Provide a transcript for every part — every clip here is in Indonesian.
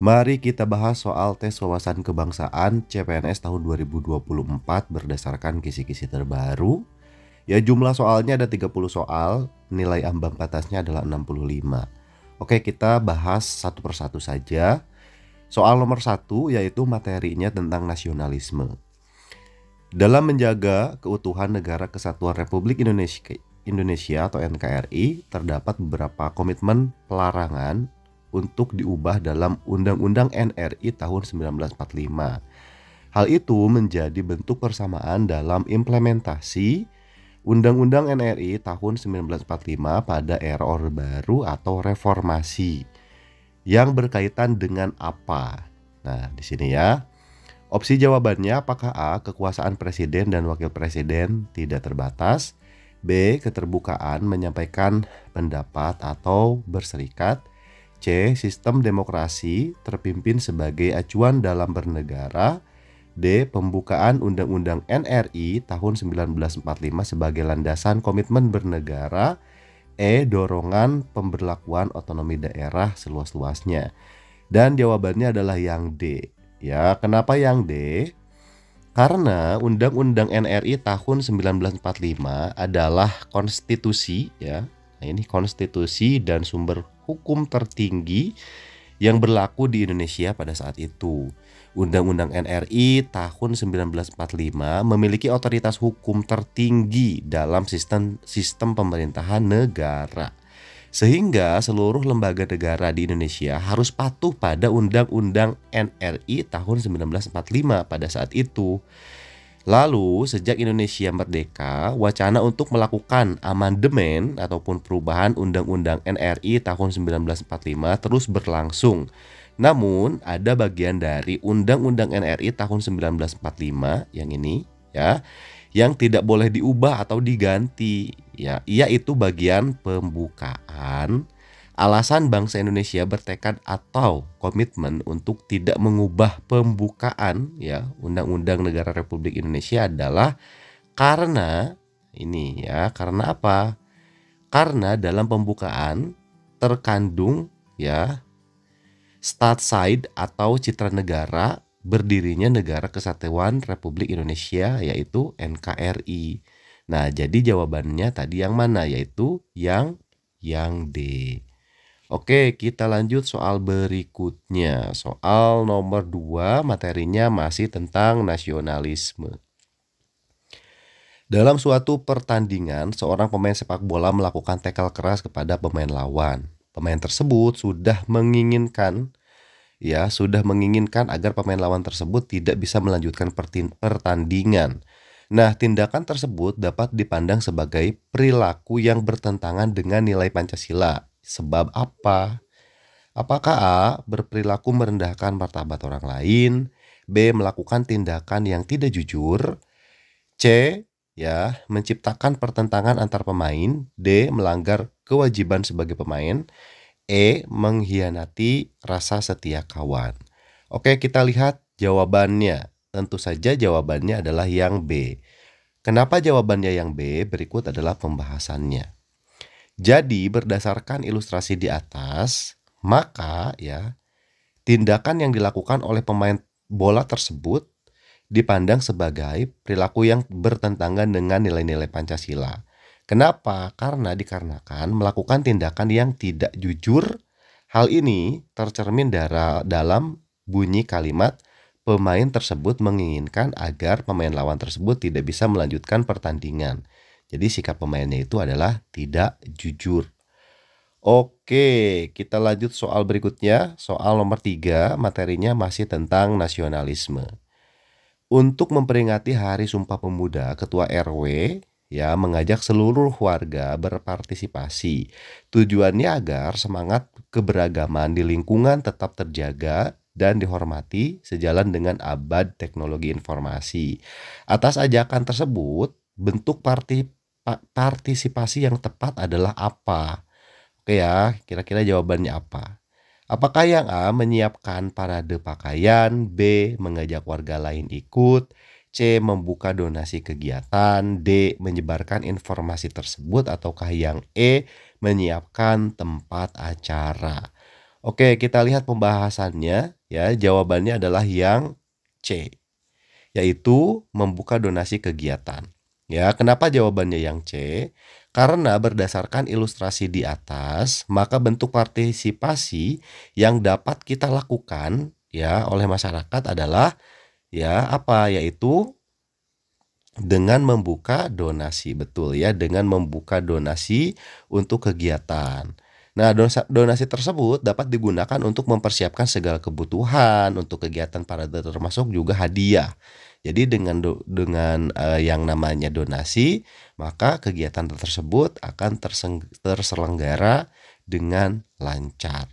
Mari kita bahas soal tes wawasan kebangsaan CPNS tahun 2024 berdasarkan kisi-kisi terbaru. Ya, jumlah soalnya ada 30 soal, nilai ambang batasnya adalah 65. Oke, kita bahas satu persatu saja. Soal nomor 1 yaitu materinya tentang nasionalisme. Dalam menjaga keutuhan Negara Kesatuan Republik Indonesia atau NKRI, terdapat beberapa komitmen pelarangan untuk diubah dalam Undang-Undang NRI tahun 1945. Hal itu menjadi bentuk persamaan dalam implementasi Undang-Undang NRI tahun 1945 pada era Orde Baru atau reformasi. Yang berkaitan dengan apa? Nah, di sini ya. Opsi jawabannya apakah A. Kekuasaan presiden dan wakil presiden tidak terbatas, B. Keterbukaan menyampaikan pendapat atau berserikat, C. Sistem demokrasi terpimpin sebagai acuan dalam bernegara, D. Pembukaan Undang-Undang NRI tahun 1945 sebagai landasan komitmen bernegara, E. Dorongan pemberlakuan otonomi daerah seluas-luasnya. Dan jawabannya adalah yang D. Ya, kenapa yang D? Karena Undang-Undang NRI tahun 1945 adalah konstitusi ya. Nah, ini konstitusi dan sumber hukum tertinggi yang berlaku di Indonesia pada saat itu. Undang-Undang NRI tahun 1945 memiliki otoritas hukum tertinggi dalam sistem pemerintahan negara. Sehingga seluruh lembaga negara di Indonesia harus patuh pada Undang-Undang NRI tahun 1945 pada saat itu. Lalu sejak Indonesia merdeka, wacana untuk melakukan amandemen ataupun perubahan Undang-Undang NRI tahun 1945 terus berlangsung. Namun ada bagian dari Undang-Undang NRI tahun 1945 yang ini ya, yang tidak boleh diubah atau diganti ya, yaitu bagian pembukaan. Alasan bangsa Indonesia bertekad atau komitmen untuk tidak mengubah pembukaan ya Undang-Undang Negara Republik Indonesia adalah karena ini ya, karena apa? Karena dalam pembukaan terkandung ya Statside atau citra negara berdirinya Negara Kesatuan Republik Indonesia yaitu NKRI. Nah, jadi jawabannya tadi yang mana? Yaitu yang D. Oke, kita lanjut soal berikutnya. Soal nomor 2, materinya masih tentang nasionalisme. Dalam suatu pertandingan, seorang pemain sepak bola melakukan tackle keras kepada pemain lawan. Pemain tersebut sudah menginginkan agar pemain lawan tersebut tidak bisa melanjutkan pertandingan. Nah, tindakan tersebut dapat dipandang sebagai perilaku yang bertentangan dengan nilai Pancasila. Sebab apa? Apakah A. berperilaku merendahkan martabat orang lain, B. melakukan tindakan yang tidak jujur, C. menciptakan pertentangan antar pemain, D. melanggar kewajiban sebagai pemain, E. mengkhianati rasa setia kawan. Oke, kita lihat jawabannya. Tentu saja jawabannya adalah yang B. Kenapa jawabannya yang B? Berikut adalah pembahasannya. Jadi berdasarkan ilustrasi di atas, maka ya tindakan yang dilakukan oleh pemain bola tersebut dipandang sebagai perilaku yang bertentangan dengan nilai-nilai Pancasila. Kenapa? Karena dikarenakan melakukan tindakan yang tidak jujur. Hal ini tercermin dalam bunyi kalimat pemain tersebut menginginkan agar pemain lawan tersebut tidak bisa melanjutkan pertandingan. Jadi sikap pemainnya itu adalah tidak jujur. Oke, kita lanjut soal berikutnya. Soal nomor 3, materinya masih tentang nasionalisme. Untuk memperingati Hari Sumpah Pemuda, Ketua RW mengajak seluruh warga berpartisipasi. Tujuannya agar semangat keberagaman di lingkungan tetap terjaga dan dihormati sejalan dengan abad teknologi informasi. Atas ajakan tersebut, bentuk partisipasi yang tepat adalah apa? Oke ya, kira-kira jawabannya apa? Apakah yang A. menyiapkan parade pakaian, B. mengajak warga lain ikut, C. membuka donasi kegiatan, D. menyebarkan informasi tersebut, ataukah yang E. menyiapkan tempat acara? Oke, kita lihat pembahasannya. Ya, jawabannya adalah yang C, yaitu membuka donasi kegiatan. Ya, kenapa jawabannya yang C? Karena berdasarkan ilustrasi di atas, maka bentuk partisipasi yang dapat kita lakukan ya oleh masyarakat adalah ya apa? Yaitu dengan membuka donasi, betul ya, dengan membuka donasi untuk kegiatan. Nah, donasi tersebut dapat digunakan untuk mempersiapkan segala kebutuhan untuk kegiatan parade termasuk juga hadiah. Jadi dengan yang namanya donasi, maka kegiatan tersebut akan terselenggara dengan lancar.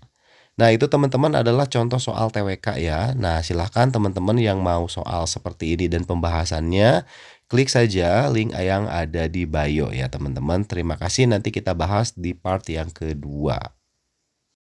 Nah, itu teman-teman adalah contoh soal TWK ya. Nah, silahkan teman-teman yang mau soal seperti ini dan pembahasannya, klik saja link yang ada di bio ya teman-teman. Terima kasih, nanti kita bahas di part yang kedua.